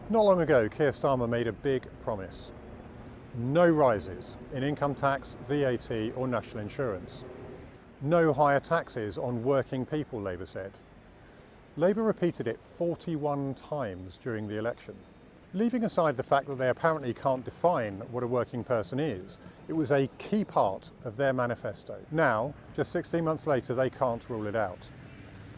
Not long ago, Keir Starmer made a big promise. No rises in income tax, VAT or national insurance. No higher taxes on working people, Labour said. Labour repeated it 41 times during the election. Leaving aside the fact that they apparently can't define what a working person is, it was a key part of their manifesto. Now, just 16 months later, they can't rule it out.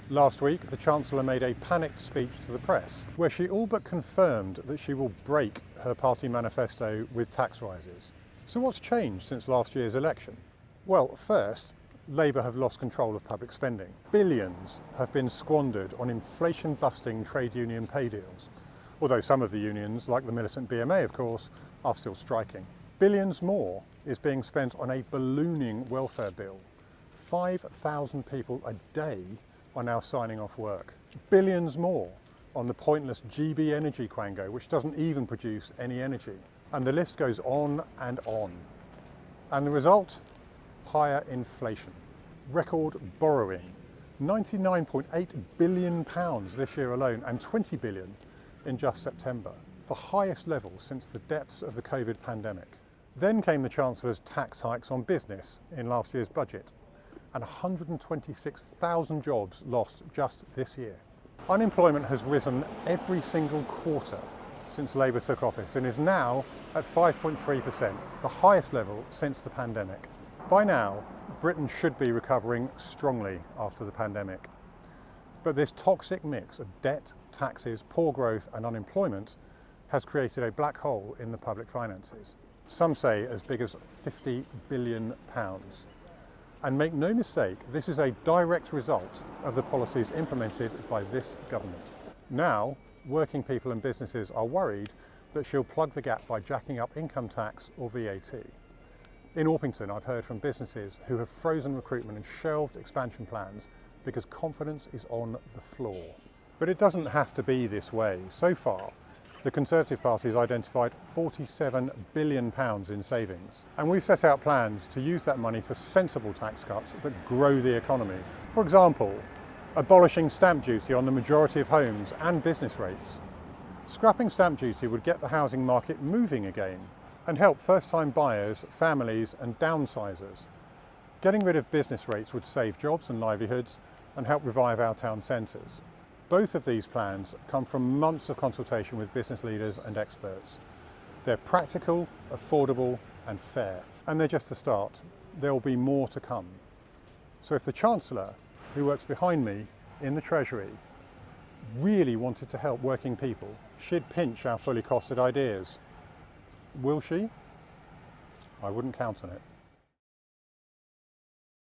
Last week, the Chancellor made a panicked speech to the press, where she all but confirmed that she will break her party manifesto with tax rises. So what's changed since last year's election? Well, first, Labour have lost control of public spending. Billions have been squandered on inflation-busting trade union pay deals, although some of the unions, like the militant BMA of course, are still striking. Billions more is being spent on a ballooning welfare bill. 5,000 people a day are now signing off work. Billions more on the pointless GB energy quango, which doesn't even produce any energy. And the list goes on and on. And the result? Higher inflation. Record borrowing. £99.8 billion this year alone, and 20 billion in just September. The highest level since the depths of the COVID pandemic. Then came the Chancellor's tax hikes on business in last year's budget, and 126,000 jobs lost just this year. Unemployment has risen every single quarter since Labour took office and is now at 5.3%, the highest level since the pandemic. By now, Britain should be recovering strongly after the pandemic. But this toxic mix of debt, taxes, poor growth and unemployment has created a black hole in the public finances. Some say as big as £50 billion. And make no mistake, this is a direct result of the policies implemented by this government. Now, working people and businesses are worried that she'll plug the gap by jacking up income tax or VAT. In Orpington, I've heard from businesses who have frozen recruitment and shelved expansion plans because confidence is on the floor. But it doesn't have to be this way. So far, the Conservative Party has identified £47 billion in savings. And we've set out plans to use that money for sensible tax cuts that grow the economy. For example, abolishing stamp duty on the majority of homes and business rates. Scrapping stamp duty would get the housing market moving again and help first-time buyers, families and downsizers. Getting rid of business rates would save jobs and livelihoods and help revive our town centres. Both of these plans come from months of consultation with business leaders and experts. They're practical, affordable and fair. And they're just the start. There will be more to come. So if the Chancellor, who works behind me in the Treasury, really wanted to help working people, she'd pinch our fully costed ideas. Will she? I wouldn't count on it.